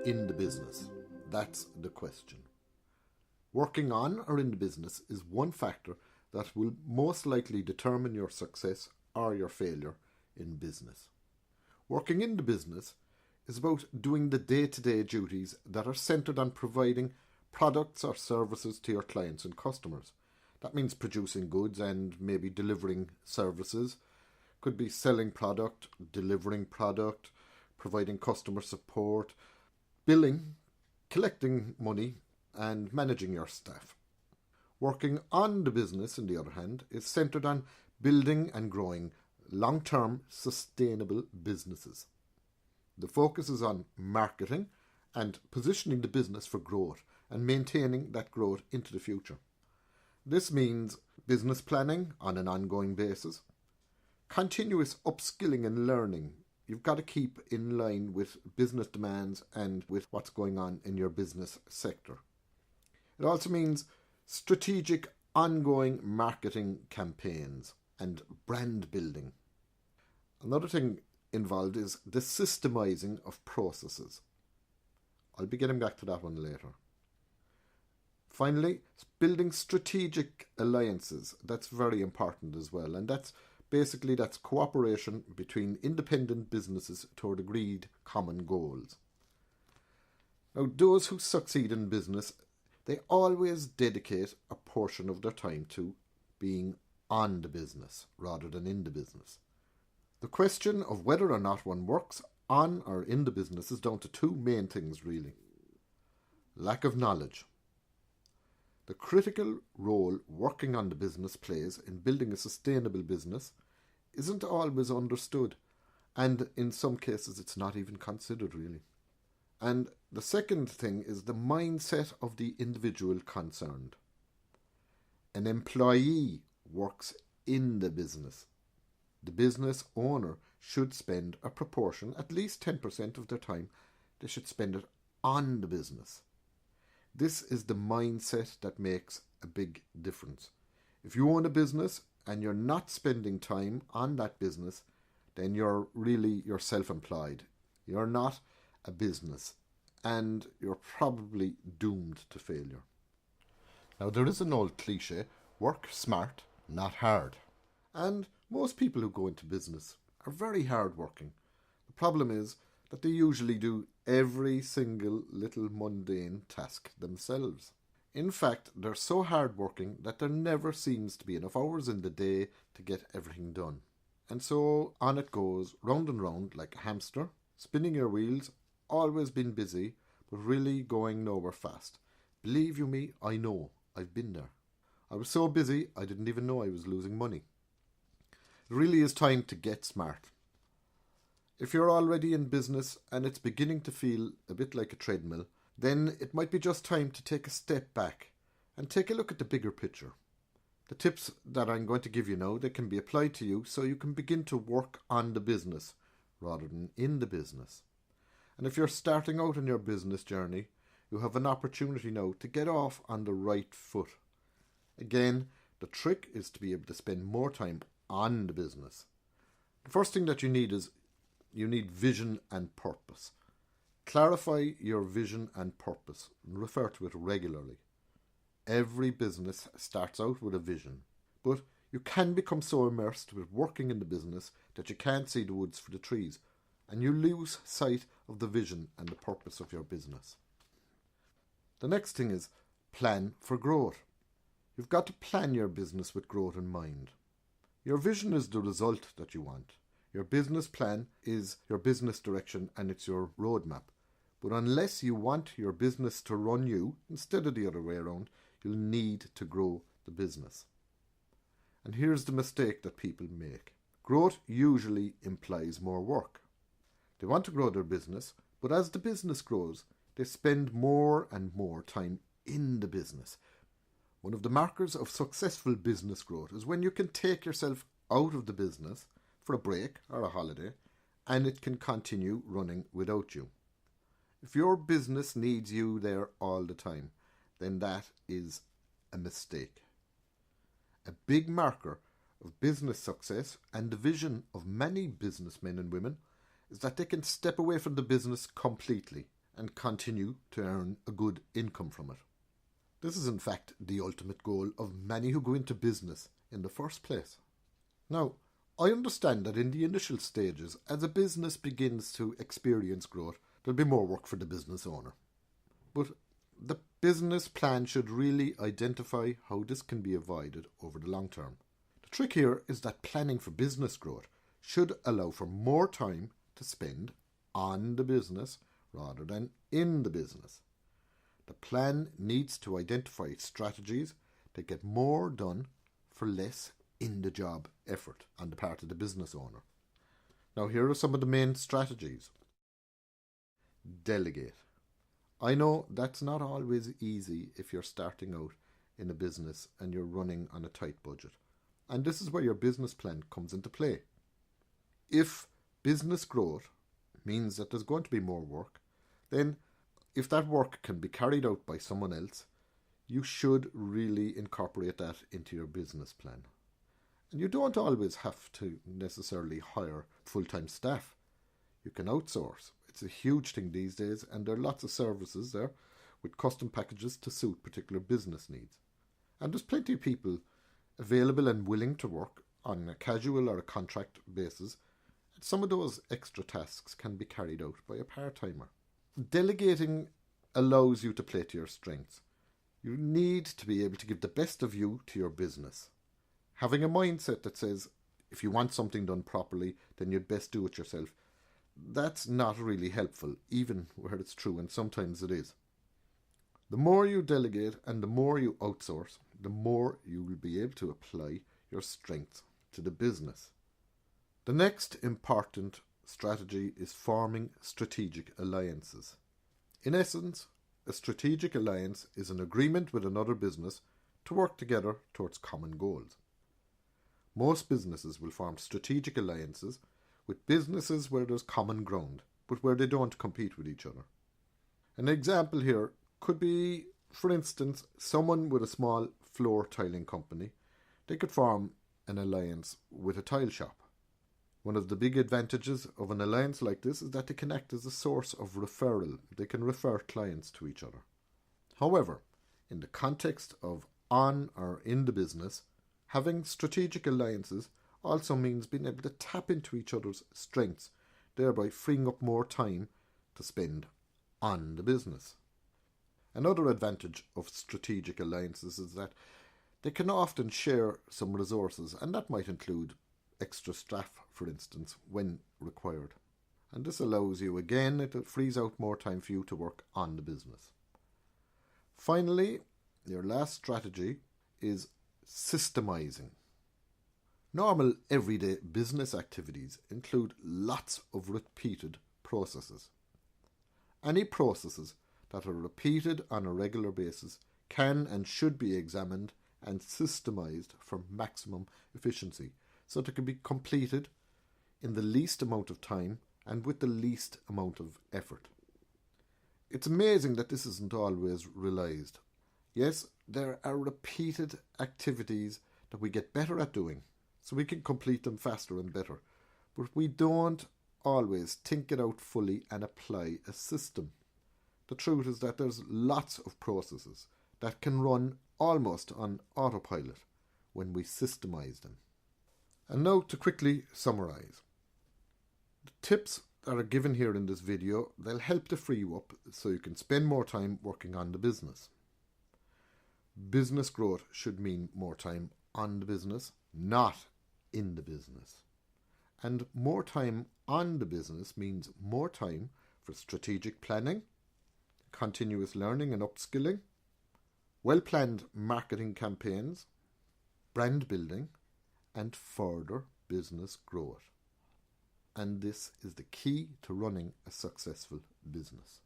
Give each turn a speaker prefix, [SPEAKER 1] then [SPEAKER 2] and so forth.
[SPEAKER 1] in the business? That's the question. Working on or in the business is one factor that will most likely determine your success or your failure in business. Working in the business is about doing the day-to-day duties that are centred on providing products or services to your clients and customers. That means producing goods and maybe delivering services. Could be selling product, delivering product, providing customer support, billing, collecting money, and managing your staff. Working on the business, on the other hand, is centred on building and growing long-term sustainable businesses. The focus is on marketing and positioning the business for growth and maintaining that growth into the future. This means business planning on an ongoing basis, continuous upskilling and learning. You've got to keep in line with business demands and with what's going on in your business sector. It also means strategic ongoing marketing campaigns and brand building. Another thing involved is the systemizing of processes. I'll be getting back to that one later. Finally, building strategic alliances. That's very important as well. And that's cooperation between independent businesses toward agreed common goals. Now, those who succeed in business, they always dedicate a portion of their time to being on the business rather than in the business. The question of whether or not one works on or in the business is down to two main things, really. Lack of knowledge. The critical role working on the business plays in building a sustainable business isn't always understood, and in some cases it's not even considered, really. And the second thing is the mindset of the individual concerned. An employee works in the business. The business owner should spend a proportion, at least 10% of their time, they should spend it on the business. This is the mindset that makes a big difference. If you own a business and you're not spending time on that business, then you're self-employed. You're not a business, and you're probably doomed to failure. Now, there is an old cliche, work smart, not hard. And most people who go into business are very hard working. The problem is that they usually do every single little mundane task themselves. In fact, they're so hard working that there never seems to be enough hours in the day to get everything done. And so on it goes, round and round like a hamster, spinning your wheels, always been busy, but really going nowhere fast. Believe you me, I know. I've been there. I was so busy, I didn't even know I was losing money. It really is time to get smart. If you're already in business and it's beginning to feel a bit like a treadmill, then it might be just time to take a step back and take a look at the bigger picture. The tips that I'm going to give you now, they can be applied to you so you can begin to work on the business rather than in the business. And if you're starting out on your business journey, you have an opportunity now to get off on the right foot. Again, the trick is to be able to spend more time on the business. The first thing that you need is vision and purpose. Clarify your vision and purpose and refer to it regularly. Every business starts out with a vision, but you can become so immersed with working in the business that you can't see the woods for the trees, and you lose sight of the vision and the purpose of your business. The next thing is plan for growth. You've got to plan your business with growth in mind. Your vision is the result that you want. Your business plan is your business direction and it's your roadmap. But unless you want your business to run you, instead of the other way around, you'll need to grow the business. And here's the mistake that people make. Growth usually implies more work. They want to grow their business, but as the business grows, they spend more and more time in the business. One of the markers of successful business growth is when you can take yourself out of the business for a break or a holiday, and it can continue running without you. If your business needs you there all the time, then that is a mistake. A big marker of business success and the vision of many businessmen and women is that they can step away from the business completely and continue to earn a good income from it. This is in fact the ultimate goal of many who go into business in the first place. Now, I understand that in the initial stages, as a business begins to experience growth, there'll be more work for the business owner. But the business plan should really identify how this can be avoided over the long term. The trick here is that planning for business growth should allow for more time to spend on the business rather than in the business. The plan needs to identify strategies that get more done for less in-the-job effort on the part of the business owner. Now, here are some of the main strategies. Delegate. I know that's not always easy if you're starting out in a business and you're running on a tight budget. And this is where your business plan comes into play. If business growth means that there's going to be more work, then if that work can be carried out by someone else, you should really incorporate that into your business plan. And you don't always have to necessarily hire full-time staff. You can outsource. It's a huge thing these days, and there are lots of services there with custom packages to suit particular business needs. And there's plenty of people available and willing to work on a casual or a contract basis. And some of those extra tasks can be carried out by a part-timer. Delegating allows you to play to your strengths. You need to be able to give the best of you to your business. Having a mindset that says, if you want something done properly, then you'd best do it yourself, that's not really helpful, even where it's true, and sometimes it is. The more you delegate and the more you outsource, the more you will be able to apply your strengths to the business. The next important strategy is forming strategic alliances. In essence, a strategic alliance is an agreement with another business to work together towards common goals. Most businesses will form strategic alliances with businesses where there's common ground, but where they don't compete with each other. An example here could be, for instance, someone with a small floor tiling company. They could form an alliance with a tile shop. One of the big advantages of an alliance like this is that they can act as a source of referral. They can refer clients to each other. However, in the context of on or in the business, having strategic alliances also means being able to tap into each other's strengths, thereby freeing up more time to spend on the business. Another advantage of strategic alliances is that they can often share some resources, and that might include extra staff, for instance, when required. And this allows you, again, it frees out more time for you to work on the business. Finally, your last strategy is systemizing. Normal everyday business activities include lots of repeated processes. Any processes that are repeated on a regular basis can and should be examined and systemized for maximum efficiency, so they can be completed in the least amount of time and with the least amount of effort. It's amazing that this isn't always realised. Yes, there are repeated activities that we get better at doing, so we can complete them faster and better, but we don't always think it out fully and apply a system. The truth is that there's lots of processes that can run almost on autopilot when we systemize them. And now to quickly summarize. The tips that are given here in this video, they'll help to free you up so you can spend more time working on the business. Business growth should mean more time on the business, not in the business. And more time on the business means more time for strategic planning, continuous learning and upskilling, well-planned marketing campaigns, brand building, and further business growth. And this is the key to running a successful business.